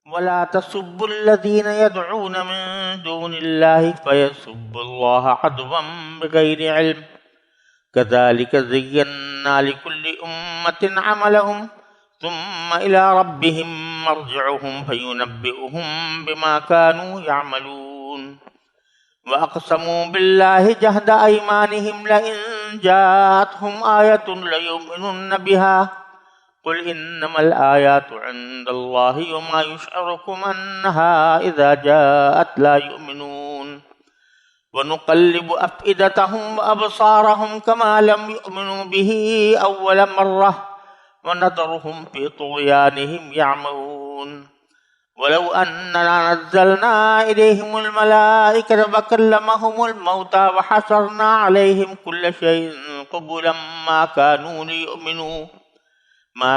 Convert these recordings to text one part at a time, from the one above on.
ولا تسبوا الذين يدعون من دون الله فيسبوا الله عدوا بغير علم كذلك زينا لكل أمة عملهم ثم إلى ربهم مرجعهم فينبئهم بما كانوا يعملون وأقسموا بالله جهد أيمانهم لئن جاءتهم آية ليؤمنن بها قل إنما الآيات عند الله وما يشعركم أنها إذا جاءت لا يؤمنون ونقلب أفئدتهم وأبصارهم كما لم يؤمنوا به أول مرة ونذرهم في طغيانهم يعمهون ولو أننا نزلنا إليهم الملائكة فكلمهم الموتى وحشرنا عليهم كل شيء قبلا ما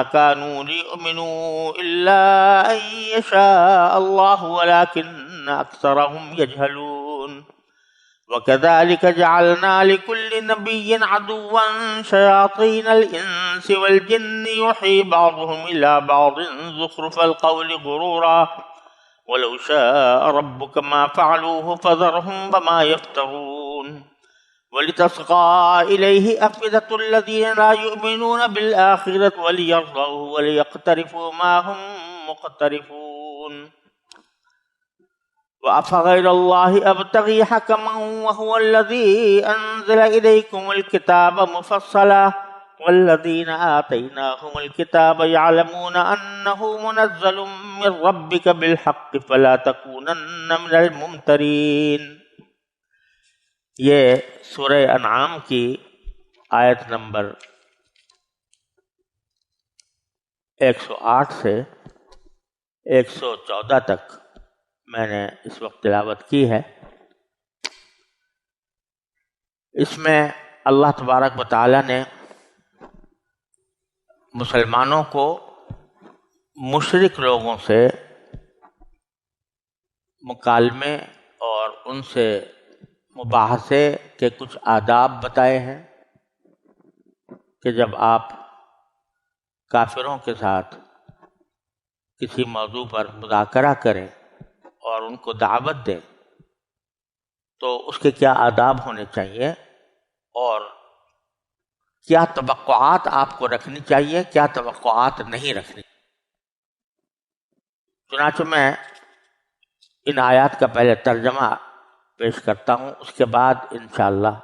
كانوا ليؤمنوا إلا أن يشاء الله ولكن أكثرهم يجهلون وكذلك جعلنا لكل نبي عدوا شياطين الإنس والجن يوحي بعضهم إلى بعض زخرف القول غرورا ولو شاء ربك ما فعلوه فذرهم وما يفترون ولتصغى إليه أفئدة الذين لا يؤمنون بالآخرة وليرضوا وليقترفوا ما هم مقترفون وأفغير الله أبتغي حكما وهو الذي أنزل إليكم الكتاب مفصلا والذين آتيناهم الكتاب يعلمون أنه منزل من ربك بالحق فلا تكونن من الممترين. یہ سورہ انعام کی آیت نمبر 108 سے 114 تک میں نے اس وقت تلاوت کی ہے. اس میں اللہ تبارک و تعالی نے مسلمانوں کو مشرک لوگوں سے مکالمے اور ان سے مباحثے کے کچھ آداب بتائے ہیں کہ جب آپ کافروں کے ساتھ کسی موضوع پر مذاکرہ کریں اور ان کو دعوت دیں تو اس کے کیا آداب ہونے چاہیے اور کیا توقعات آپ کو رکھنی چاہیے، کیا توقعات نہیں رکھنی. چنانچہ میں ان آیات کا پہلے ترجمہ پیش کرتا ہوں، اس کے بعد انشاءاللہ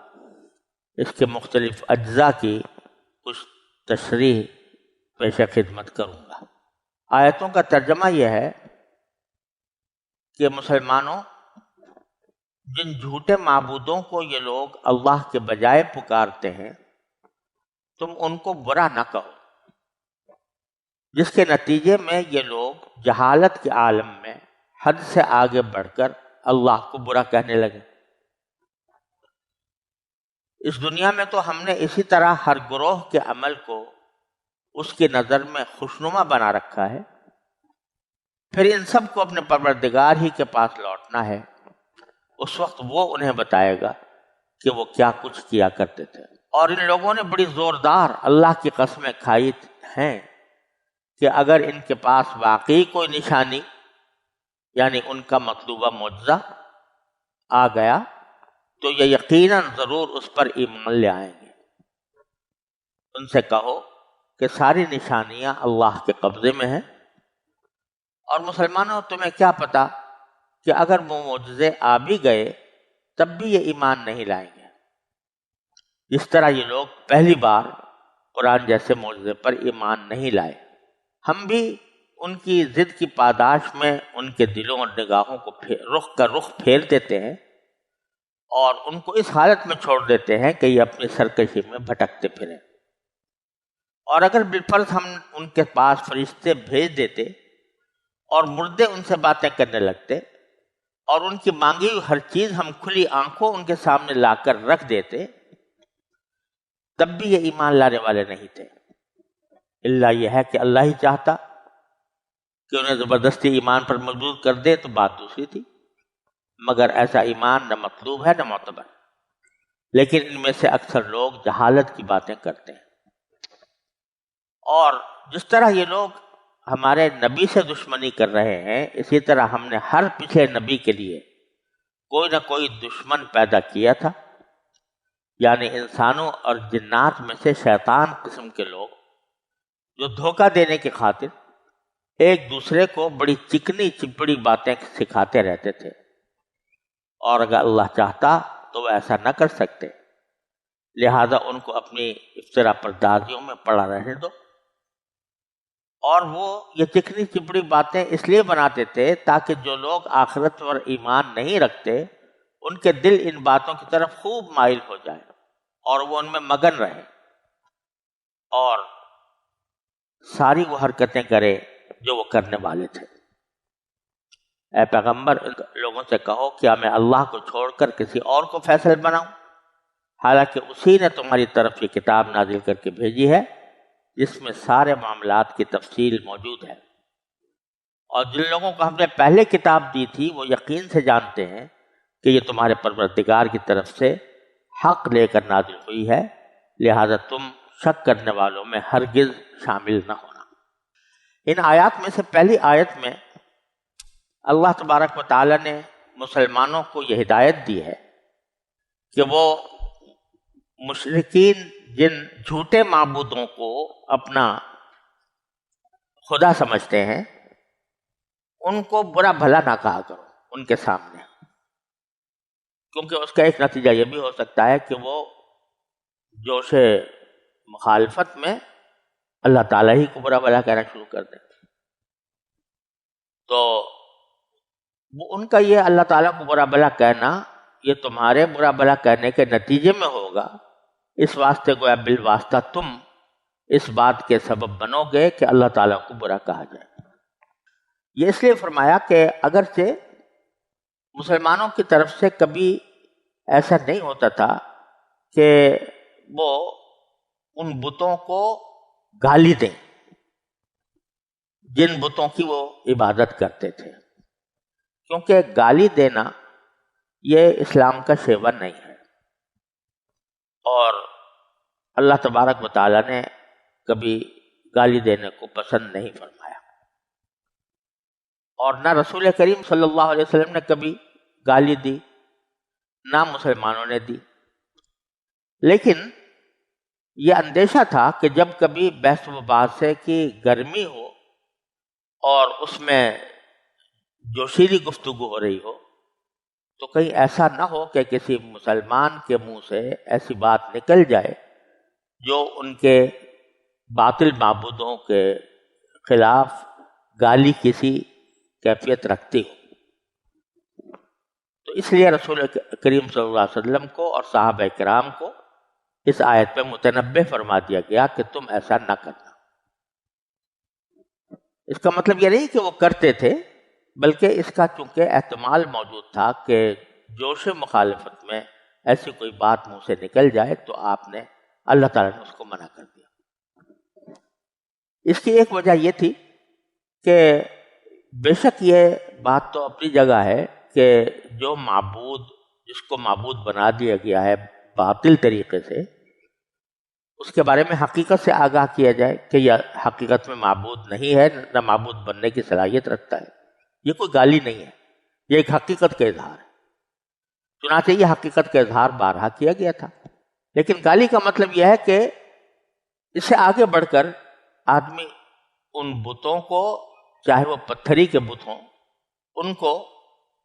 اس کے مختلف اجزاء کی کچھ تشریح پیش خدمت کروں گا. آیتوں کا ترجمہ یہ ہے کہ مسلمانوں، جن جھوٹے معبودوں کو یہ لوگ اللہ کے بجائے پکارتے ہیں تم ان کو برا نہ کہو، جس کے نتیجے میں یہ لوگ جہالت کے عالم میں حد سے آگے بڑھ کر اللہ کو برا کہنے لگے. اس دنیا میں تو ہم نے اسی طرح ہر گروہ کے عمل کو اس کی نظر میں خوشنما بنا رکھا ہے، پھر ان سب کو اپنے پروردگار ہی کے پاس لوٹنا ہے. اس وقت وہ انہیں بتائے گا کہ وہ کیا کچھ کیا کرتے تھے. اور ان لوگوں نے بڑی زوردار اللہ کی قسمیں کھائی ہیں کہ اگر ان کے پاس واقعی کوئی نشانی یعنی ان کا مطلوبہ معجزہ آ گیا تو یہ یقیناً ضرور اس پر ایمان لے آئیں گے. ان سے کہو کہ ساری نشانیاں اللہ کے قبضے میں ہیں، اور مسلمانوں تمہیں کیا پتا کہ اگر وہ معجزے آ بھی گئے تب بھی یہ ایمان نہیں لائیں گے، جس طرح یہ لوگ پہلی بار قرآن جیسے معجزے پر ایمان نہیں لائے. ہم بھی ان کی ضد کی پاداش میں ان کے دلوں اور نگاہوں کو رخ پھیر دیتے ہیں اور ان کو اس حالت میں چھوڑ دیتے ہیں کہ یہ اپنی سرکشی میں بھٹکتے پھریں. اور اگر بالفرض ہم ان کے پاس فرشتے بھیج دیتے اور مردے ان سے باتیں کرنے لگتے اور ان کی مانگی ہوئی ہر چیز ہم کھلی آنکھوں ان کے سامنے لا کر رکھ دیتے تب بھی یہ ایمان لانے والے نہیں تھے. اللہ یہ ہے کہ اللہ ہی چاہتا کہ انہیں زبردستی ایمان پر مجبور کر دے تو بات دوسری تھی، مگر ایسا ایمان نہ مطلوب ہے نہ معتبر. لیکن ان میں سے اکثر لوگ جہالت کی باتیں کرتے ہیں، اور جس طرح یہ لوگ ہمارے نبی سے دشمنی کر رہے ہیں، اسی طرح ہم نے ہر پچھلے نبی کے لیے کوئی نہ کوئی دشمن پیدا کیا تھا، یعنی انسانوں اور جنات میں سے شیطان قسم کے لوگ جو دھوکہ دینے کی خاطر ایک دوسرے کو بڑی چکنی چپڑی باتیں سکھاتے رہتے تھے، اور اگر اللہ چاہتا تو وہ ایسا نہ کر سکتے، لہذا ان کو اپنی افطرا پردازیوں میں پڑا رہنے دو۔ اور وہ یہ چکنی چپڑی باتیں اس لیے بناتے تھے تاکہ جو لوگ آخرت پر ایمان نہیں رکھتے ان کے دل ان باتوں کی طرف خوب مائل ہو جائے اور وہ ان میں مگن رہے اور ساری وہ حرکتیں کرے جو وہ کرنے والے تھے۔ اے پیغمبر، ان لوگوں سے کہو کیا میں اللہ کو چھوڑ کر کسی اور کو فیصل بناؤں، حالانکہ اسی نے تمہاری طرف یہ کتاب نازل کر کے بھیجی ہے جس میں سارے معاملات کی تفصیل موجود ہے، اور جن لوگوں کو ہم نے پہلے کتاب دی تھی وہ یقین سے جانتے ہیں کہ یہ تمہارے پروردگار کی طرف سے حق لے کر نازل ہوئی ہے، لہذا تم شک کرنے والوں میں ہرگز شامل نہ ہونا۔ ان آیات میں سے پہلی آیت میں اللہ تبارک و تعالی نے مسلمانوں کو یہ ہدایت دی ہے کہ وہ مشرکین جن جھوٹے معبودوں کو اپنا خدا سمجھتے ہیں ان کو برا بھلا نہ کہا کرو ان کے سامنے، کیونکہ اس کا ایک نتیجہ یہ بھی ہو سکتا ہے کہ وہ جوش مخالفت میں اللہ تعالیٰ ہی کو برا بھلا کہنا شروع کر دیں۔ تو وہ ان کا یہ اللہ تعالیٰ کو برا بھلا کہنا یہ تمہارے برا بھلا کہنے کے نتیجے میں ہوگا، اس واسطے گویا بالواسطہ تم اس بات کے سبب بنو گے کہ اللہ تعالیٰ کو برا کہا جائے۔ یہ اس لیے فرمایا کہ اگرچہ مسلمانوں کی طرف سے کبھی ایسا نہیں ہوتا تھا کہ وہ ان بتوں کو گالی دیں جن بتوں کی وہ عبادت کرتے تھے، کیونکہ گالی دینا یہ اسلام کا شیوا نہیں ہے، اور اللہ تبارک و تعالیٰ نے کبھی گالی دینے کو پسند نہیں فرمایا، اور نہ رسول کریم صلی اللہ علیہ وسلم نے کبھی گالی دی، نہ مسلمانوں نے دی۔ لیکن یہ اندیشہ تھا کہ جب کبھی بحث و مباحثے کی گرمی ہو اور اس میں جوشیلی گفتگو ہو رہی ہو تو کہیں ایسا نہ ہو کہ کسی مسلمان کے منہ سے ایسی بات نکل جائے جو ان کے باطل معبودوں کے خلاف گالی کسی کیفیت رکھتی ہو۔ تو اس لیے رسول کریم صلی اللہ علیہ وسلم کو اور صحابہ کرام کو اس آیت پہ متنبہ فرما دیا گیا کہ تم ایسا نہ کرنا۔ اس کا مطلب یہ نہیں کہ وہ کرتے تھے، بلکہ اس کا چونکہ احتمال موجود تھا کہ جوش مخالفت میں ایسی کوئی بات منہ سے نکل جائے تو آپ نے اللہ تعالیٰ نے اس کو منع کر دیا۔ اس کی ایک وجہ یہ تھی کہ بے شک یہ بات تو اپنی جگہ ہے کہ جو معبود جس کو معبود بنا دیا گیا ہے باطل طریقے سے، اس کے بارے میں حقیقت سے آگاہ کیا جائے کہ یہ حقیقت میں معبود نہیں ہے، نہ معبود بننے کی صلاحیت رکھتا ہے۔ یہ کوئی گالی نہیں ہے، یہ ایک حقیقت کا اظہار ہے، چنانچہ یہ حقیقت کا اظہار بارہا کیا گیا تھا۔ لیکن گالی کا مطلب یہ ہے کہ اس سے آگے بڑھ کر آدمی ان بتوں کو، چاہے وہ پتھری کے بت ہوں، ان کو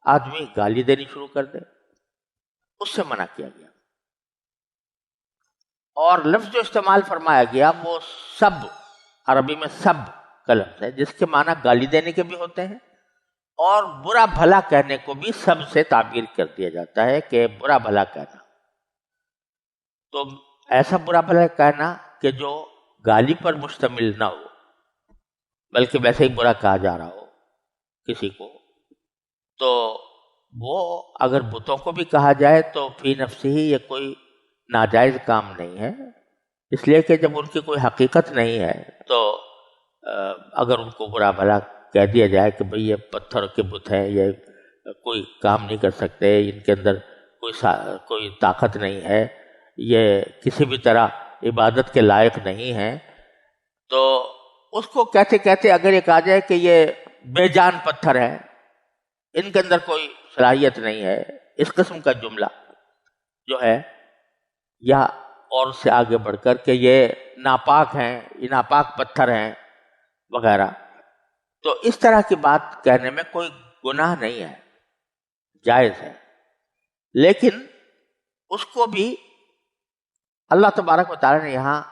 آدمی گالی دینی شروع کر دے، اس سے منع کیا گیا۔ اور لفظ جو استعمال فرمایا گیا وہ سب، عربی میں سب کا لفظ ہے جس کے معنی گالی دینے کے بھی ہوتے ہیں اور برا بھلا کہنے کو بھی سب سے تعبیر کر دیا جاتا ہے کہ برا بھلا کہنا۔ تو ایسا برا بھلا کہنا کہ جو گالی پر مشتمل نہ ہو بلکہ ویسے ہی برا کہا جا رہا ہو کسی کو، تو وہ اگر بتوں کو بھی کہا جائے تو فی نفسہ ہی یہ کوئی ناجائز کام نہیں ہے، اس لیے کہ جب ان کی کوئی حقیقت نہیں ہے تو اگر ان کو برا بھلا کہہ دیا جائے کہ بھئی یہ پتھر کے بت ہیں، یہ کوئی کام نہیں کر سکتے، ان کے اندر کوئی طاقت نہیں ہے، یہ کسی بھی طرح عبادت کے لائق نہیں ہیں، تو اس کو کہتے کہتے اگر یہ کہا جائے کہ یہ بے جان پتھر ہے، ان کے اندر کوئی صلاحیت نہیں ہے، اس قسم کا جملہ جو ہے، یا اور سے آگے بڑھ کر کہ یہ ناپاک ہیں، یہ ناپاک پتھر ہیں وغیرہ، تو اس طرح کی بات کہنے میں کوئی گناہ نہیں ہے، جائز ہے، لیکن اس کو بھی اللہ تبارک و تعالی نے یہاں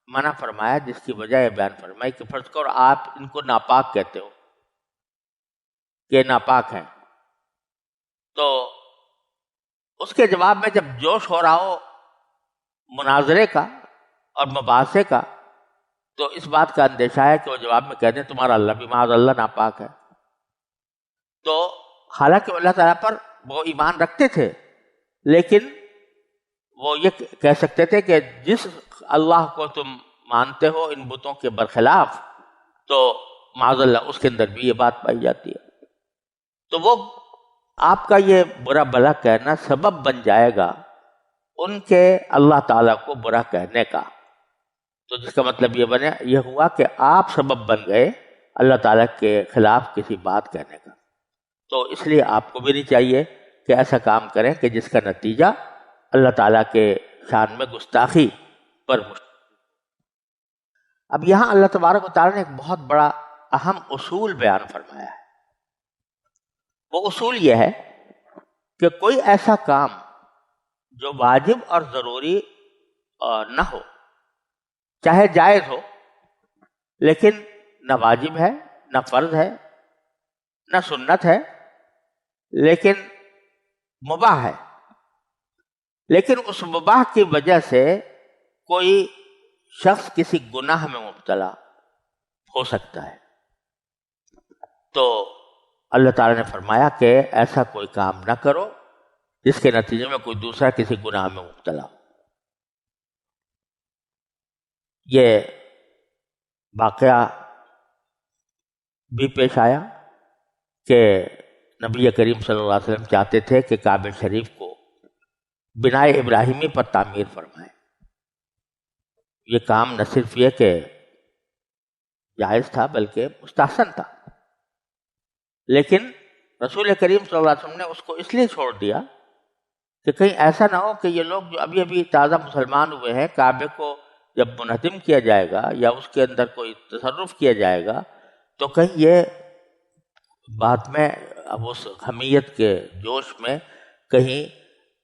منع فرمایا، جس کی وجہ یہ بیان فرمائی کہ فرض کرو آپ ان کو ناپاک کہتے ہو کہ ناپاک ہیں، تو اس کے جواب میں جب جوش ہو رہا ہو مناظرے کا اور مباحثے کا، تو اس بات کا اندیشہ ہے کہ وہ جواب میں کہہ دیں تمہارا اللہ بھی معاذ اللہ ناپاک ہے. تو حالانکہ اللہ تعالیٰ پر وہ ایمان رکھتے تھے، لیکن وہ یہ کہہ سکتے تھے کہ جس اللہ کو تم مانتے ہو ان بتوں کے برخلاف، تو معاذ اللہ اس کے اندر بھی یہ بات پائی جاتی ہے. تو وہ آپ کا یہ برا بھلا کہنا سبب بن جائے گا ان کے اللہ تعالیٰ کو برا کہنے کا. تو جس کا مطلب یہ ہوا کہ آپ سبب بن گئے اللہ تعالیٰ کے خلاف کسی بات کہنے کا. تو اس لیے آپ کو بھی نہیں چاہیے کہ ایسا کام کریں کہ جس کا نتیجہ اللہ تعالیٰ کے شان میں گستاخی پر اب یہاں اللہ تبارک و تعالیٰ نے ایک بہت بڑا اہم اصول بیان فرمایا ہے. وہ اصول یہ ہے کہ کوئی ایسا کام جو واجب اور ضروری نہ ہو، چاہے جائز ہو لیکن نہ واجب ہے، نہ فرض ہے، نہ سنت ہے، لیکن مباح ہے، لیکن اس مباح کی وجہ سے کوئی شخص کسی گناہ میں مبتلا ہو سکتا ہے. تو اللہ تعالیٰ نے فرمایا کہ ایسا کوئی کام نہ کرو جس کے نتیجے میں کوئی دوسرا کسی گناہ میں مبتلا ہو. یہ واقعہ بھی پیش آیا کہ نبی کریم صلی اللہ علیہ وسلم چاہتے تھے کہ کعبہ شریف کو بنائے ابراہیمی پر تعمیر فرمائیں. یہ کام نہ صرف یہ کہ جائز تھا بلکہ مستحسن تھا، لیکن رسول کریم صلی اللہ علیہ وسلم نے اس کو اس لیے چھوڑ دیا کہ کہیں ایسا نہ ہو کہ یہ لوگ جو ابھی ابھی تازہ مسلمان ہوئے ہیں، کعبے کو جب منہدم کیا جائے گا یا اس کے اندر کوئی تصرف کیا جائے گا تو کہیں یہ بعد میں اب اس حمیت کے جوش میں کہیں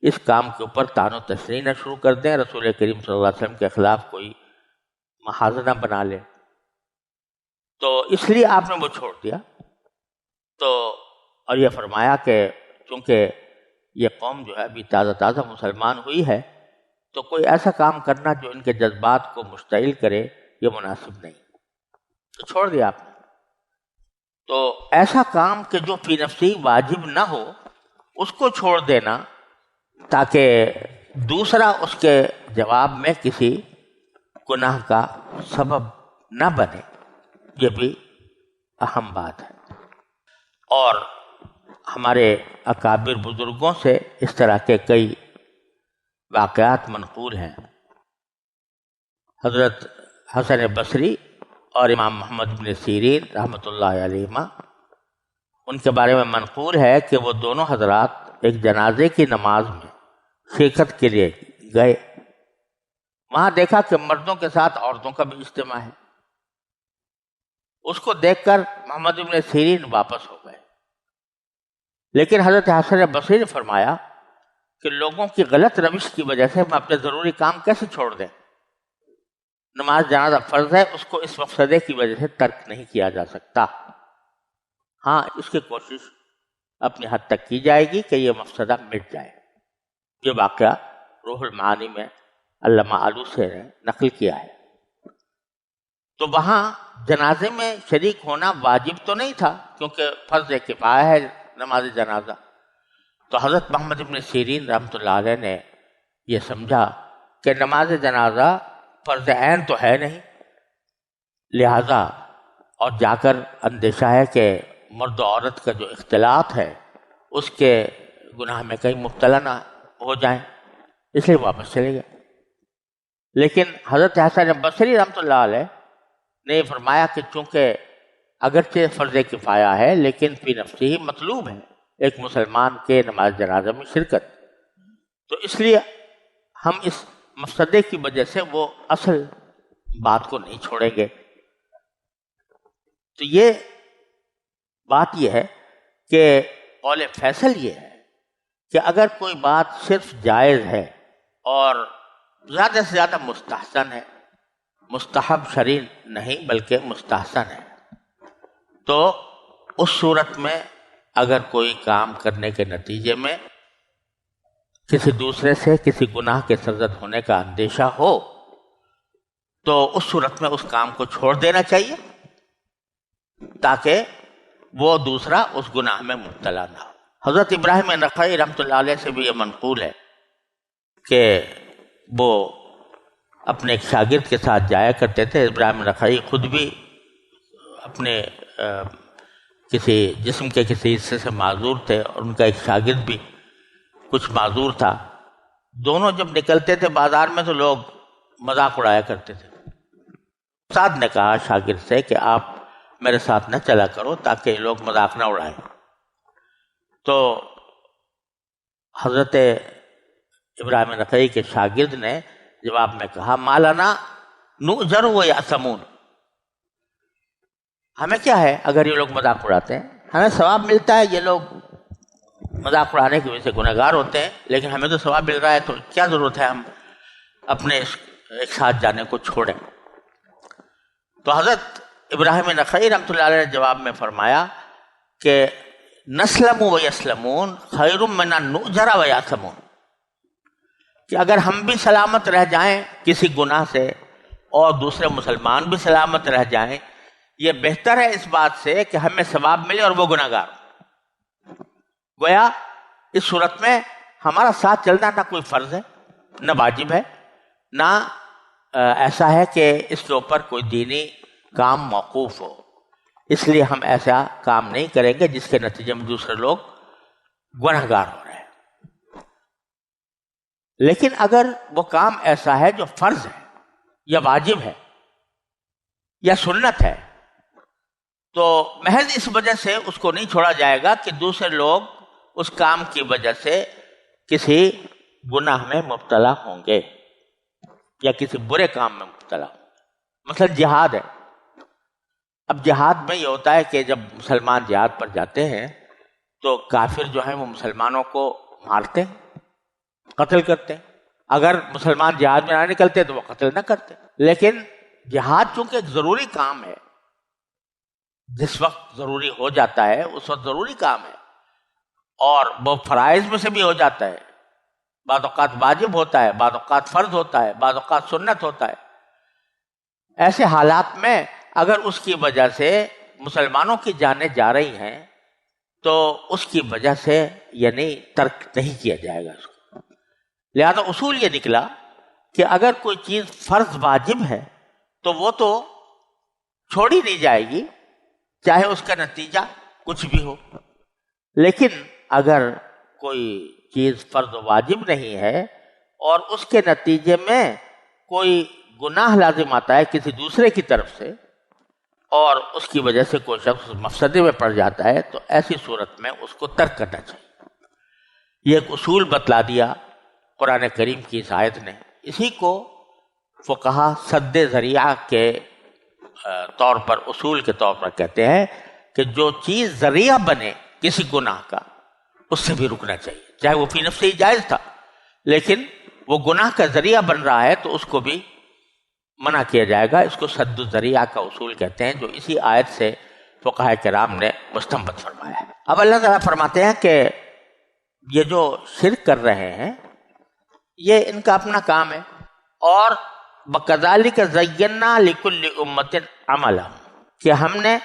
اس کام کے اوپر طعن و تشنیع نہ شروع کر دیں، رسول کریم صلی اللہ علیہ وسلم کے خلاف کوئی محاذ نہ بنا لیں. تو اس لیے آپ نے وہ چھوڑ دیا. تو اور یہ فرمایا کہ چونکہ یہ قوم جو ہے ابھی تازہ مسلمان ہوئی ہے، تو کوئی ایسا کام کرنا جو ان کے جذبات کو مشتعل کرے یہ مناسب نہیں، تو چھوڑ دیا آپ نے. تو ایسا کام کہ جو فی نفسی واجب نہ ہو اس کو چھوڑ دینا تاکہ دوسرا اس کے جواب میں کسی گناہ کا سبب نہ بنے، یہ بھی اہم بات ہے. اور ہمارے اکابر بزرگوں سے اس طرح کے کئی واقعات منقول ہیں. حضرت حسن بصری اور امام محمد بن سیرین رحمۃ اللہ علیہما، ان کے بارے میں منقول ہے کہ وہ دونوں حضرات ایک جنازے کی نماز میں شرکت کے لیے گئے. وہاں دیکھا کہ مردوں کے ساتھ عورتوں کا بھی اجتماع ہے. اس کو دیکھ کر محمد بن سیرین واپس ہو گئے، لیکن حضرت حسن بصری نے فرمایا کہ لوگوں کی غلط روش کی وجہ سے ہم اپنے ضروری کام کیسے چھوڑ دیں؟ نماز جنازہ فرض ہے، اس کو اس مقصدے کی وجہ سے ترک نہیں کیا جا سکتا. ہاں، اس کی کوشش اپنی حد تک کی جائے گی کہ یہ مقصدہ مٹ جائے. یہ واقعہ روح المعانی میں علامہ آلوسی نے نقل کیا ہے. تو وہاں جنازے میں شریک ہونا واجب تو نہیں تھا کیونکہ فرض کفایہ ہے نماز جنازہ. تو حضرت محمد بن سیرین رحمۃ اللہ علیہ نے یہ سمجھا کہ نماز جنازہ فرض عین تو ہے نہیں، لہذا اور جا کر اندیشہ ہے کہ مرد و عورت کا جو اختلاط ہے اس کے گناہ میں کہیں مبتلا نہ ہو جائیں، اس لیے واپس چلے گئے. لیکن حضرت حسن بصری رحمۃ اللہ علیہ نے فرمایا کہ چونکہ اگرچہ فرض کفایہ ہے لیکن فی نفسی ہی مطلوب ہے ایک مسلمان کے نماز جنازہ میں شرکت، تو اس لیے ہم اس مفسدے کی وجہ سے وہ اصل بات کو نہیں چھوڑیں گے۔ تو یہ بات یہ ہے کہ قول فیصل یہ ہے کہ اگر کوئی بات صرف جائز ہے اور زیادہ سے زیادہ مستحسن ہے، مستحب شرعی نہیں بلکہ مستحسن ہے، تو اس صورت میں اگر کوئی کام کرنے کے نتیجے میں کسی دوسرے سے کسی گناہ کے سرزد ہونے کا اندیشہ ہو تو اس صورت میں اس کام کو چھوڑ دینا چاہیے تاکہ وہ دوسرا اس گناہ میں مبتلا نہ ہو۔ حضرت ابراہیم نخعی رحمۃ اللہ علیہ سے بھی یہ منقول ہے کہ وہ اپنے ایک شاگرد کے ساتھ جایا کرتے تھے۔ ابراہیم نخعی خود بھی اپنے کسی جسم کے کسی حصے سے معذور تھے اور ان کا ایک شاگرد بھی کچھ معذور تھا۔ دونوں جب نکلتے تھے بازار میں تو لوگ مذاق اڑایا کرتے تھے۔ استاد نے کہا شاگرد سے کہ آپ میرے ساتھ نہ چلا کرو تاکہ لوگ مذاق نہ اڑائیں۔ تو حضرت ابراہیم نخعی کے شاگرد نے جواب میں کہا مالانا نؤجر و یأثمون، ہمیں کیا ہے اگر یہ لوگ مذاق اڑاتے ہیں، ہمیں ثواب ملتا ہے، یہ لوگ مذاق اڑانے کی وجہ سے گنہگار ہوتے ہیں، لیکن ہمیں تو ثواب مل رہا ہے، تو کیا ضرورت ہے ہم اپنے ایک ساتھ جانے کو چھوڑیں۔ تو حضرت ابراہیم نخعی رحمۃ اللہ علیہ نے جواب میں فرمایا کہ نسلم و یسلمون خیر من ان نؤجر و یأثمون، کہ اگر ہم بھی سلامت رہ جائیں کسی گناہ سے اور دوسرے مسلمان بھی سلامت رہ جائیں، یہ بہتر ہے اس بات سے کہ ہمیں ثواب ملے اور وہ گناہگار۔ گویا اس صورت میں ہمارا ساتھ چلنا نہ کوئی فرض ہے، نہ واجب ہے، نہ ایسا ہے کہ اس کے اوپر کوئی دینی کام موقوف ہو، اس لیے ہم ایسا کام نہیں کریں گے جس کے نتیجے میں دوسرے لوگ گنہگار ہو رہے ہیں۔ لیکن اگر وہ کام ایسا ہے جو فرض ہے یا واجب ہے یا سنت ہے تو محض اس وجہ سے اس کو نہیں چھوڑا جائے گا کہ دوسرے لوگ اس کام کی وجہ سے کسی گناہ میں مبتلا ہوں گے یا کسی برے کام میں مبتلا ہوں گے۔ مثلا جہاد ہے، اب جہاد میں یہ ہوتا ہے کہ جب مسلمان جہاد پر جاتے ہیں تو کافر جو ہیں وہ مسلمانوں کو مارتے ہیں، قتل کرتے ہیں۔ اگر مسلمان جہاد میں نہ نکلتے تو وہ قتل نہ کرتے، لیکن جہاد چونکہ ایک ضروری کام ہے، جس وقت ضروری ہو جاتا ہے اس وقت ضروری کام ہے، اور وہ فرائض میں سے بھی ہو جاتا ہے، بعض اوقات واجب ہوتا ہے، بعض اوقات فرض ہوتا ہے، بعض اوقات سنت ہوتا ہے۔ ایسے حالات میں اگر اس کی وجہ سے مسلمانوں کی جانیں جا رہی ہیں تو اس کی وجہ سے یعنی ترک نہیں کیا جائے گا اس کو۔ لہذا اصول یہ نکلا کہ اگر کوئی چیز فرض واجب ہے تو وہ تو چھوڑی نہیں جائے گی چاہے اس کا نتیجہ کچھ بھی ہو، لیکن اگر کوئی چیز فرض واجب نہیں ہے اور اس کے نتیجے میں کوئی گناہ لازم آتا ہے کسی دوسرے کی طرف سے اور اس کی وجہ سے کوئی شخص مفسدے میں پڑ جاتا ہے تو ایسی صورت میں اس کو ترک کرنا چاہیے۔ یہ ایک اصول بتلا دیا قرآن کریم کی اس آیت نے۔ اسی کو فقہا سد ذریعہ کے طور پر، اصول کے طور پر کہتے ہیں کہ جو چیز ذریعہ بنے کسی گناہ کا اس سے بھی رکنا چاہیے، چاہے وہ فی نفس ہی جائز تھا، لیکن وہ گناہ کا ذریعہ بن رہا ہے تو اس کو بھی منع کیا جائے گا۔ اس کو سد الذریعہ کا اصول کہتے ہیں، جو اسی آیت سے فقہاء کرام نے مستنبط فرمایا ہے۔ اب اللہ تعالیٰ فرماتے ہیں کہ یہ جو شرک کر رہے ہیں یہ ان کا اپنا کام ہے، اور وَكَذَلِكَ زَيَّنَّا لِكُلِّ أُمَّةٍ عَمَلَهُمْ، کہ ہم نے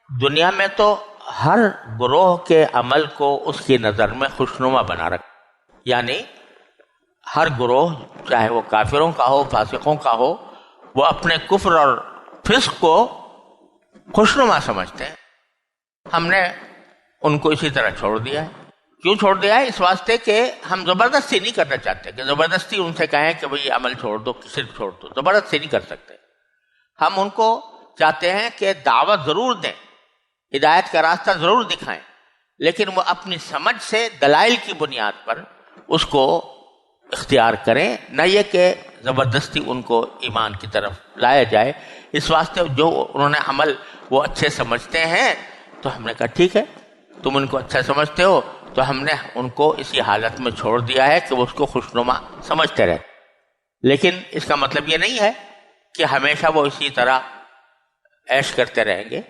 دنیا میں تو ہر گروہ کے عمل کو اس کی نظر میں خوشنما بنا رکھا، یعنی ہر گروہ چاہے وہ کافروں کا ہو، فاسقوں کا ہو، وہ اپنے کفر اور فسق کو خوشنما سمجھتے ہیں۔ ہم نے ان کو اسی طرح چھوڑ دیا ہے۔ کیوں چھوڑ دیا ہے؟ اس واسطے کہ ہم زبردستی نہیں کرنا چاہتے کہ زبردستی ان سے کہیں کہ بھئی عمل چھوڑ دو، صرف چھوڑ دو، زبردستی نہیں کر سکتے۔ ہم ان کو چاہتے ہیں کہ دعوت ضرور دیں، ہدایت کا راستہ ضرور دکھائیں، لیکن وہ اپنی سمجھ سے دلائل کی بنیاد پر اس کو اختیار کریں، نہ یہ کہ زبردستی ان کو ایمان کی طرف لایا جائے۔ اس واسطے جو انہوں نے عمل وہ اچھے سمجھتے ہیں تو ہم نے کہا ٹھیک ہے، تم ان کو اچھا سمجھتے ہو تو ہم نے ان کو اسی حالت میں چھوڑ دیا ہے کہ وہ اس کو خوشنما سمجھتے رہے، لیکن اس کا مطلب یہ نہیں ہے کہ ہمیشہ وہ اسی طرح عیش کرتے رہیں گے۔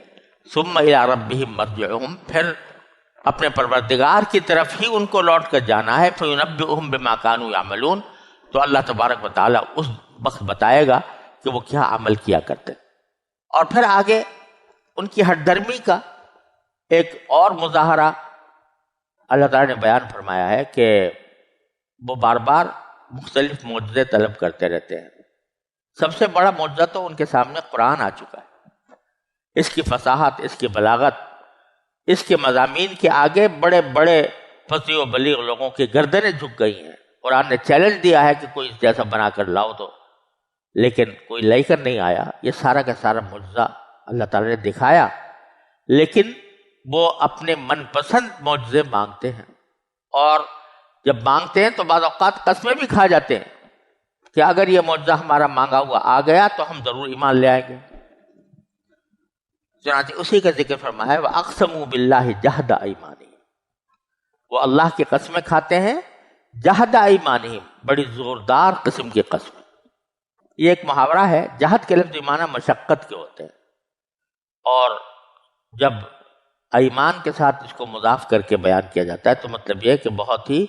ثم الی ربہم مرجعہم، پھر اپنے پروردگار کی طرف ہی ان کو لوٹ کر جانا ہے۔ فینبئہم بما کانوا یعملون، تو اللہ تبارک و تعالیٰ اس وقت بتائے گا کہ وہ کیا عمل کیا کرتے۔ اور پھر آگے ان کی ہٹ درمی کا ایک اور مظاہرہ اللہ تعالیٰ نے بیان فرمایا ہے کہ وہ بار بار مختلف معجزے طلب کرتے رہتے ہیں۔ سب سے بڑا معجزہ تو ان کے سامنے قرآن آ چکا ہے، اس کی فصاحت، اس کی بلاغت، اس کے مضامین کے آگے بڑے بڑے فصیح و بلیغ لوگوں کی گردنیں جھک گئی ہیں۔ قرآن نے چیلنج دیا ہے کہ کوئی اس جیسا بنا کر لاؤ تو، لیکن کوئی لے کر نہیں آیا۔ یہ سارا کا سارا معجزہ اللہ تعالیٰ نے دکھایا، لیکن وہ اپنے من پسند معجزے مانگتے ہیں، اور جب مانگتے ہیں تو بعض اوقات قسمیں بھی کھا جاتے ہیں کہ اگر یہ معجزہ ہمارا مانگا ہوا آ گیا تو ہم ضرور ایمان لے آئیں گے۔ چنانچہ اسی کا ذکر فرمایا ہے وَأَقْسَمُوا بِاللَّهِ جَهْدَ أَيْمَانِهِمْ، وہ اللہ کی قسمیں کھاتے ہیں جہد ایمانہم، بڑی زوردار قسم کی قسم۔ یہ ایک محاورہ ہے، جہد کے لفظ معنی مشقت کے ہوتے ہیں، اور جب ایمان کے ساتھ اس کو مضاف کر کے بیان کیا جاتا ہے تو مطلب یہ ہے کہ بہت ہی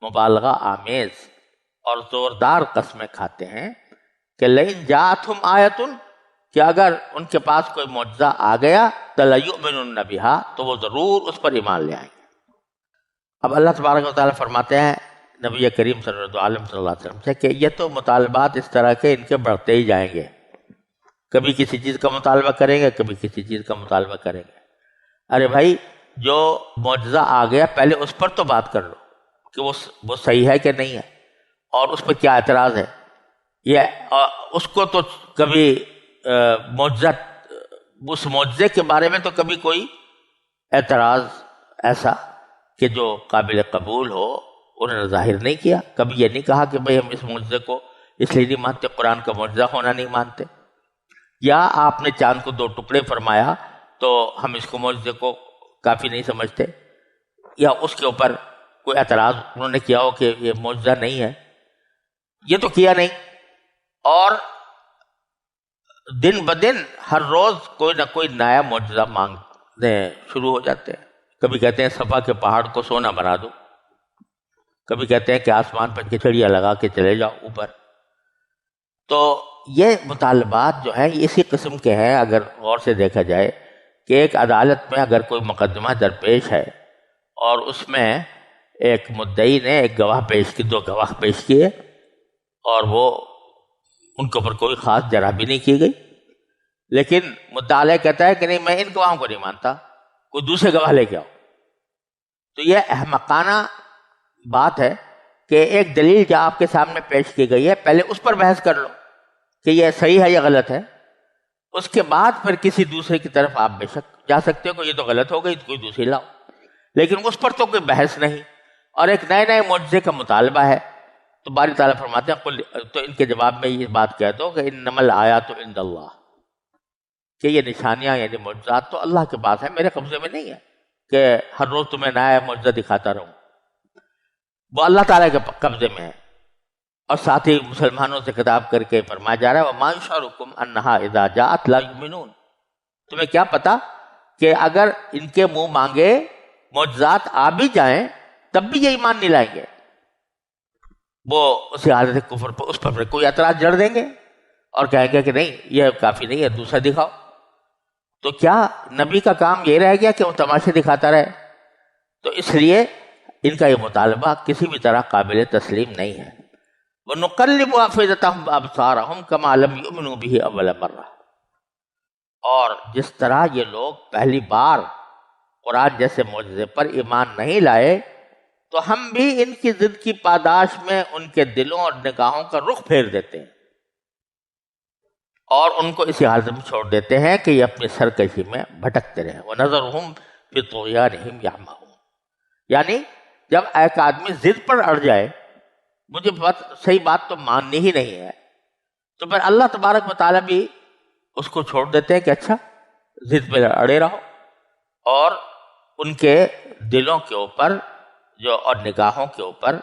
مبالغہ آمیز اور زوردار قسمیں کھاتے ہیں کہ لئن جاءتہم آیۃ، کہ اگر ان کے پاس کوئی معجزہ آ گیا لَيُؤْمِنُنَّ بِهَا، تو وہ ضرور اس پر ایمان لے آئیں گے۔ اب اللہ تبارک و تعالیٰ فرماتے ہیں نبی کریم صلی اللہ علیہ وسلم سے کہ یہ تو مطالبات اس طرح کے ان کے بڑھتے ہی جائیں گے، کبھی کسی چیز کا مطالبہ کریں گے، کبھی کسی چیز کا مطالبہ کریں گے۔ ارے بھائی، جو معجزہ آ گیا پہلے اس پر تو بات کر لو کہ وہ صحیح ہے کہ نہیں ہے، اور اس پہ کیا اعتراض ہے۔ یہ اس کو تو کبھی معجزہ، اس معجزے کے بارے میں تو کبھی کوئی اعتراض ایسا کہ جو قابل قبول ہو انہوں نے ظاہر نہیں کیا۔ کبھی یہ نہیں کہا کہ بھئی ہم اس معجزے کو اس لیے نہیں مانتے، قرآن کا معجزہ ہونا نہیں مانتے، یا آپ نے چاند کو 2 ٹکڑے فرمایا تو ہم اس کو معجزے کو کافی نہیں سمجھتے، یا اس کے اوپر کوئی اعتراض انہوں نے کیا ہو کہ یہ معجزہ نہیں ہے۔ یہ تو کیا نہیں، اور دن بدن ہر روز کوئی نہ کوئی نیا معجزہ مانگنے شروع ہو جاتے ہیں۔ کبھی کہتے ہیں صفا کے پہاڑ کو سونا بنا دو، کبھی کہتے ہیں کہ آسمان پر چڑیا لگا کے چلے جاؤ اوپر۔ تو یہ مطالبات جو ہیں اسی قسم کے ہیں۔ اگر غور سے دیکھا جائے کہ ایک عدالت میں اگر کوئی مقدمہ درپیش ہے اور اس میں ایک مدعی نے ایک گواہ پیش کی، 2 گواہ پیش کیے، اور وہ ان کے اوپر کوئی خاص جرح بھی نہیں کی گئی، لیکن مدعا علیہ کہتا ہے کہ نہیں میں ان گواہوں کو نہیں مانتا، کوئی دوسرے گواہ لے کے آؤ۔ تو یہ احمقانہ بات ہے کہ ایک دلیل جو آپ کے سامنے پیش کی گئی ہے پہلے اس پر بحث کر لو کہ یہ صحیح ہے یا غلط ہے، اس کے بعد پھر کسی دوسرے کی طرف آپ بے شک جا سکتے ہو کہ یہ تو غلط ہو گئی، کوئی دوسری لاؤ، لیکن اس پر تو کوئی بحث نہیں، اور ایک نئے نئے معجزے کا مطالبہ ہے۔ تو باری تعالیٰ فرماتے ہیں تو ان کے جواب میں یہ بات کہہ دو کہ انما الآیات عند اللہ، کہ یہ نشانیاں یعنی معجزات تو اللہ کے پاس ہے، میرے قبضے میں نہیں ہے کہ ہر روز تمہیں نیا معجزہ دکھاتا رہوں، وہ اللہ تعالیٰ کے قبضے میں ہے۔ اور ساتھ ہی مسلمانوں سے خطاب کر کے فرمایا جا رہا ہے وَمَا يُشْعِرُكُمْ أَنَّهَا إِذَا جَاءَتْ لَا يُؤْمِنُونَ، تمہیں کیا پتا کہ اگر ان کے منہ مانگے معجزات آ بھی جائیں تب بھی یہ ایمان نہیں لائیں گے، وہ اسی حالت کفر پر اس پر کوئی اعتراض جڑ دیں گے اور کہیں گے کہ نہیں یہ کافی نہیں ہے، دوسرا دکھاؤ۔ تو کیا نبی کا کام یہ رہ گیا کہ وہ تماشے دکھاتا رہے؟ تو اس لیے ان کا یہ مطالبہ کسی بھی طرح قابل تسلیم نہیں ہے۔ وَنُقَلِّبُ أَفْئِدَتَهُمْ وَأَبْصَارَهُمْ كَمَا لَمْ يُؤْمِنُوا بِهِ أَوَّلَ مَرَّةٍ، اور جس طرح یہ لوگ پہلی بار قرآن جیسے معجزے پر ایمان نہیں لائے تو ہم بھی ان کی ضد کی پاداش میں ان کے دلوں اور نگاہوں کا رخ پھیر دیتے ہیں، اور ان کو اسی حالت میں چھوڑ دیتے ہیں کہ یہ اپنی سرکشی میں بھٹکتے رہیں. وَنَذَرُهُمْ فِي طُغْيَانِهِمْ يَعْمَهُونَ. یعنی جب ایک آدمی ضد پر اڑ جائے، مجھے صحیح بات تو ماننی ہی نہیں ہے، تو پھر اللہ تبارک و تعالیٰ بھی اس کو چھوڑ دیتے ہیں کہ اچھا ضد پہ اڑے رہو، اور ان کے دلوں کے اوپر اور نگاہوں کے اوپر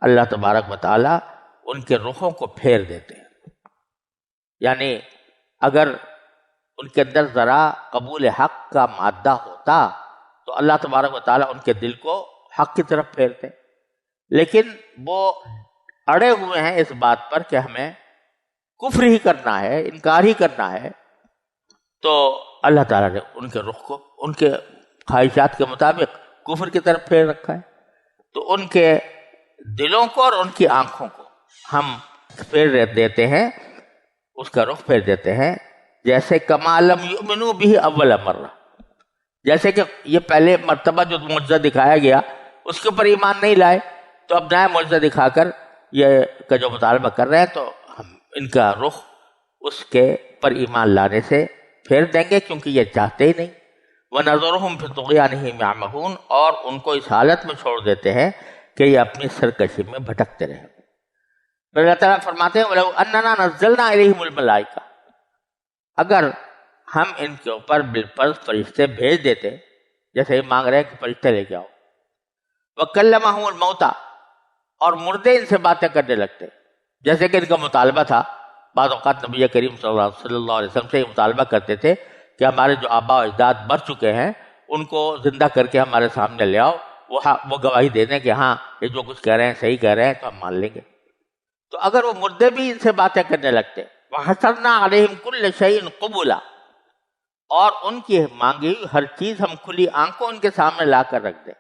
اللہ تبارک و تعالیٰ ان کے رخوں کو پھیر دیتے ہیں. یعنی اگر ان کے اندر ذرا قبول حق کا مادہ ہوتا تو اللہ تبارک و تعالیٰ ان کے دل کو حق کی طرف پھیرتے، لیکن وہ اڑے ہوئے ہیں اس بات پر کہ ہمیں کفر ہی کرنا ہے، انکار ہی کرنا ہے، تو اللہ تعالیٰ نے ان کے رخ کو ان کے خواہشات کے مطابق کفر کی طرف پھیر رکھا ہے. تو ان کے دلوں کو اور ان کی آنکھوں کو ہم پھیر دیتے ہیں، اس کا رخ پھیر دیتے ہیں، جیسے کما لم یؤمنوا بہ اول مرہ، جیسے کہ یہ پہلے مرتبہ جو معجزہ دکھایا گیا اس کے اوپر ایمان نہیں لائے، تو اب نیا معجزہ دکھا کر یہ کا جو مطالبہ کر رہے ہیں تو ہم ان کا رخ اس کے پر ایمان لانے سے پھیر دیں گے، کیونکہ یہ چاہتے ہی نہیں. وَنَذَرُهُمْ فِي طُغْيَانِهِمْ يَعْمَهُونَ. اور ان کو اس حالت میں چھوڑ دیتے ہیں کہ یہ اپنی سرکشی میں بھٹکتے رہیں. پھر اللہ تعالیٰ فرماتے ہیں وَلَوْ أَنَّنَا نَزَّلْنَا إِلَيْهِمُ الْمَلَائِكَةَ، اگر ہم ان کے اوپر بالفرض فرشتے بھیج دیتے، جیسے یہ مانگ رہے ہیں کہ فرشتے لے کے آؤ. وَكَلَّمَهُمُ الْمَوْتَى، اور مردے ان سے باتیں کرنے لگتے، جیسے کہ ان کا مطالبہ تھا. بعض اوقات نبی کریم صلی اللہ علیہ وسلم سے یہ مطالبہ کرتے تھے کہ ہمارے جو آبا و اجداد مر چکے ہیں ان کو زندہ کر کے ہمارے سامنے لے آؤ، وہ گواہی دے دیں کہ ہاں یہ جو کچھ کہہ رہے ہیں صحیح کہہ رہے ہیں، تو ہم مان لیں گے. تو اگر وہ مردے بھی ان سے باتیں کرنے لگتے، وَحَشَرْنَا عَلَيْهِمْ كُلَّ شَيْءٍ قُبُلًا، اور ان کی مانگی ہوئی ہر چیز ہم کھلی آنکھوں ان کے سامنے لا کر رکھ دیں،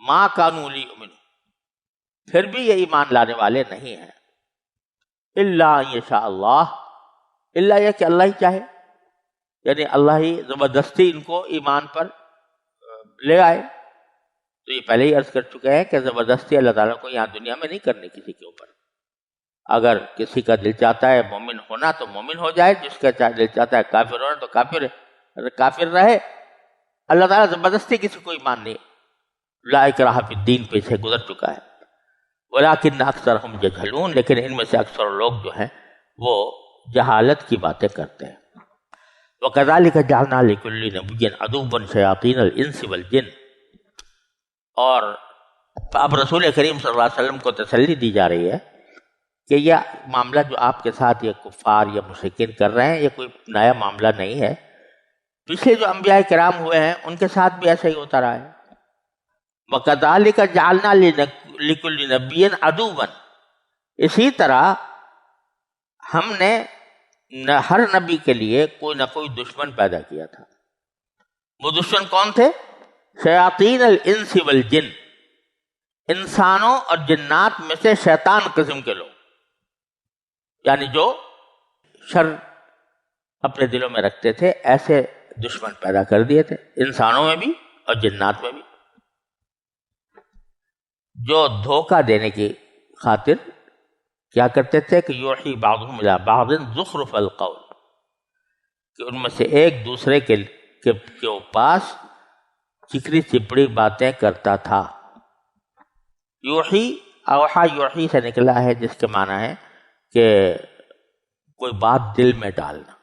مَا كَانُوا لِيُؤْمِنُوا، پھر بھی یہ ایمان لانے والے نہیں ہیں. اِلَّا أَن يَشَاءَ اللَّهُ، الا یہ کہ اللہ ہی چاہے، یعنی اللہ ہی زبردستی ان کو ایمان پر لے آئے. تو یہ پہلے ہی عرض کر چکے ہیں کہ زبردستی اللہ تعالیٰ کو یہاں دنیا میں نہیں کرنی کسی کے اوپر. اگر کسی کا دل چاہتا ہے مومن ہونا تو مومن ہو جائے، جس کا دل چاہتا ہے کافر ہونا تو کافر رہے. اللہ تعالیٰ زبردستی کسی کو ایمان نہیں، لا اکراہ فی الدین پہ سے گزر چکا ہے. ولیکن اکثرہم یجہلون، لیکن ان میں سے اکثر لوگ جو ہیں وہ جہالت کی باتیں کرتے ہیں. وَكَذَلِكَ جَعَلْنَا لِكُلِّ نَبِيٍّ عَدُوًّا شَيَاطِينَ الْإِنسِ وَالْجِنِّ. اور اب رسول کریم صلی اللہ علیہ وسلم کو تسلی دی جا رہی ہے کہ یہ معاملہ جو آپ کے ساتھ یہ کفار یا مشرکین کر رہے ہیں یہ کوئی نیا معاملہ نہیں ہے، پچھلے جو انبیاء کرام ہوئے ہیں ان کے ساتھ بھی ایسا ہی ہوتا رہا ہے. وَكَذَلِكَ جَعَلْنَا لِكُلِّ نَبِيٍّ عَدُوًّا، اسی طرح ہم نے ہر نبی کے لیے کوئی نہ کوئی دشمن پیدا کیا تھا. وہ دشمن کون تھے؟ شیاطین الانس والجن، انسانوں اور جنات میں سے شیطان قسم کے لوگ، یعنی جو شر اپنے دلوں میں رکھتے تھے، ایسے دشمن پیدا کر دیے تھے انسانوں میں بھی اور جنات میں بھی، جو دھوکہ دینے کی خاطر کیا کرتے تھے کہ یوحی بعضهم الی بعض زخرف القول، کہ ان میں سے ایک دوسرے کے پاس چکری چپڑی باتیں کرتا تھا. یوحی اوحا یوحی سے نکلا ہے، جس کے معنی ہے کہ کوئی بات دل میں ڈالنا.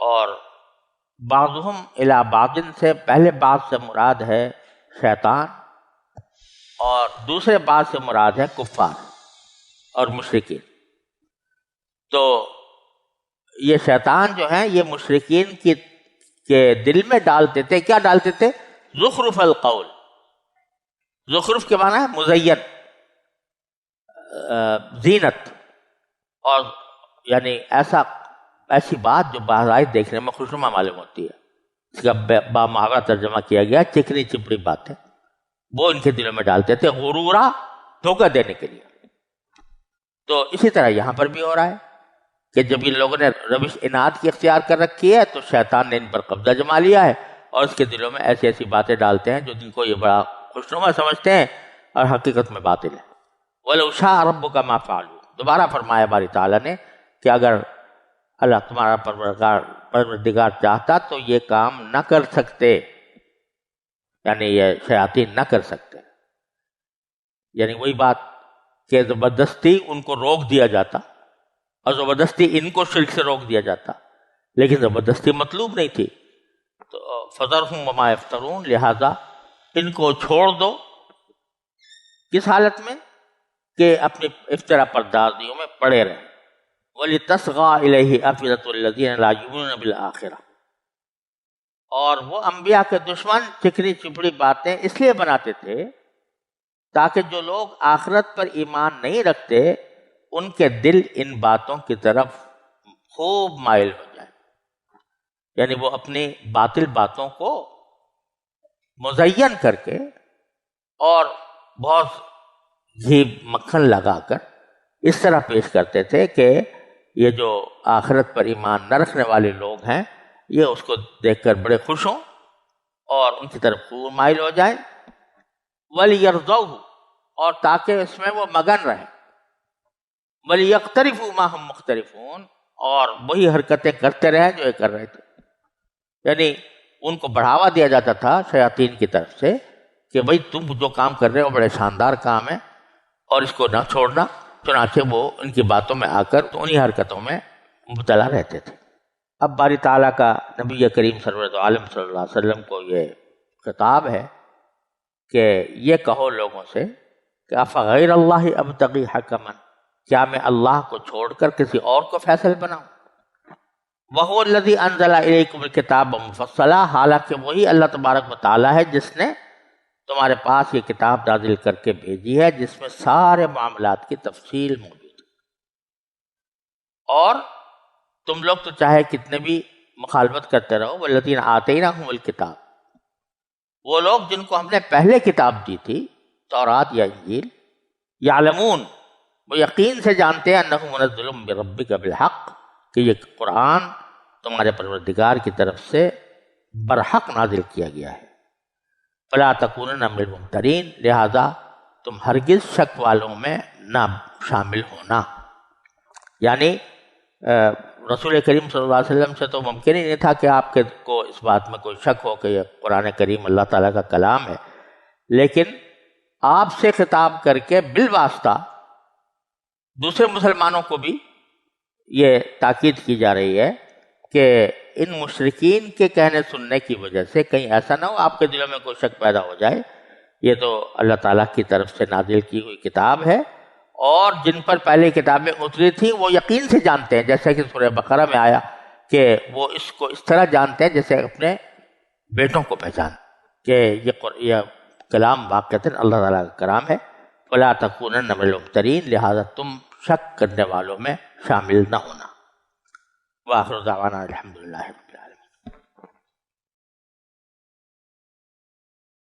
اور بعضهم الی بعض سے پہلے بعض سے مراد ہے شیطان، اور دوسرے بعض سے مراد ہے کفار اور مشرکین. تو یہ شیطان جو ہیں یہ مشرکین کے دل میں ڈالتے تھے، کیا ڈالتے تھے؟ زخرف القول. زخرف کے معنی ہے مزین، زینت، اور یعنی ایسی بات جو باظاہر دیکھنے میں خوشنما معلوم ہوتی ہے. اس کا بامحاورہ ترجمہ کیا گیا چکنی چپڑی باتیں، وہ ان کے دلوں میں ڈالتے تھے غرورا، دھوکہ دینے کے لیے. تو اسی طرح یہاں پر بھی ہو رہا ہے کہ جب ان لوگوں نے روش اناد کی اختیار کر رکھی ہے تو شیطان نے ان پر قبضہ جما لیا ہے، اور اس کے دلوں میں ایسی ایسی باتیں ڈالتے ہیں جو جن کو یہ بڑا خوشنما سمجھتے ہیں اور حقیقت میں باطل ہے. وَلَوْ شَاءَ رَبُّكَ مَا فَعَلُوا، دوبارہ فرمایا باری تعالیٰ نے کہ اگر اللہ تمہارا پروردگار چاہتا تو یہ کام نہ کر سکتے، یعنی یہ شیاطین نہ کر سکتے. یعنی وہی بات کہ زبردستی ان کو روک دیا جاتا اور زبردستی ان کو شرک سے روک دیا جاتا، لیکن زبردستی مطلوب نہیں تھی. تو فذرہم وما یفترون، لہذا ان کو چھوڑ دو. کس حالت میں؟ کہ اپنی افطرا پردازیوں میں پڑے رہیں. وَلِتَصْغَىٰ إِلَيْهِ أَفْئِدَةُ الَّذِينَ لَا يُؤْمِنُونَ بِالْآخِرَةِ، اور وہ انبیاء کے دشمن چکنی چپڑی باتیں اس لیے بناتے تھے تاکہ جو لوگ آخرت پر ایمان نہیں رکھتے ان کے دل ان باتوں کی طرف خوب مائل ہو جائیں. یعنی وہ اپنی باطل باتوں کو مزین کر کے اور بہت گھی مکھن لگا کر اس طرح پیش کرتے تھے کہ یہ جو آخرت پر ایمان نہ رکھنے والے لوگ ہیں یہ اس کو دیکھ کر بڑے خوش ہوں اور ان کی طرف خوب مائل ہو جائیں. وَلِيَرْضَوْهُ، اور تاکہ اس میں وہ مگن رہیں. وَلِيَقْتَرِفُوا مَا هُمْ مُقْتَرِفُونَ، اور وہی حرکتیں کرتے رہیں جو یہ کر رہے تھے. یعنی ان کو بڑھاوا دیا جاتا تھا شیاطین کی طرف سے کہ بھئی تم جو کام کر رہے ہو بڑے شاندار کام ہے اور اس کو نہ چھوڑنا. چنانچہ وہ ان کی باتوں میں آ کر تو انہی حرکتوں میں مبتلا رہتے تھے. اب باری تعالیٰ کا نبی کریم سرورت عالم صلی اللہ علیہ وسلم کو یہ خطاب ہے کہ یہ کہو لوگوں سے کہ افغیر اللہ ابتغی حکما، کیا میں اللہ کو چھوڑ کر کسی اور کو فیصل بناؤں؟ وَهُوَ الَّذِي أَنزَلَ إِلَيْكُمُ الْكِتَابَ مُفَصَّلًا، حالانکہ وہی اللہ تبارک و تعالیٰ ہے جس نے تمہارے پاس یہ کتاب نازل کر کے بھیجی ہے جس میں سارے معاملات کی تفصیل موجود ہے. اور تم لوگ تو چاہے کتنے بھی مخالفت کرتے رہو، والذین آتیناہم الکتاب، وہ لوگ جن کو ہم نے پہلے کتاب دی تھی تورات یا انجیل، یعلمون، وہ یقین سے جانتے ہیں انہ منزل من ربک بالحق، کہ یہ قرآن تمہارے پروردگار کی طرف سے برحق نازل کیا گیا ہے. فلا تکونن من الممترین، لہذا تم ہرگز شک والوں میں نہ شامل ہونا. یعنی رسول کریم صلی اللہ علیہ وسلم سے تو ممکن ہی نہیں تھا کہ آپ کو اس بات میں کوئی شک ہو کہ یہ قرآن کریم اللہ تعالیٰ کا کلام ہے، لیکن آپ سے خطاب کر کے بالواسطہ دوسرے مسلمانوں کو بھی یہ تاکید کی جا رہی ہے کہ ان مشرکین کے کہنے سننے کی وجہ سے کہیں ایسا نہ ہو آپ کے دلوں میں کوئی شک پیدا ہو جائے. یہ تو اللہ تعالیٰ کی طرف سے نازل کی ہوئی کتاب ہے، اور جن پر پہلے کتابیں اتری تھیں وہ یقین سے جانتے ہیں، جیسے کہ سورہ بقرہ میں آیا کہ وہ اس کو اس طرح جانتے ہیں جیسے اپنے بیٹوں کو پہچان، کہ یہ کلام واقعتاً اللہ تعالیٰ کا کلام ہے. فلا تکونن من الممترین، لہذا تم شک کرنے والوں میں شامل نہ ہونا. وآخر دعوانا الحمدللہ رب العالمین.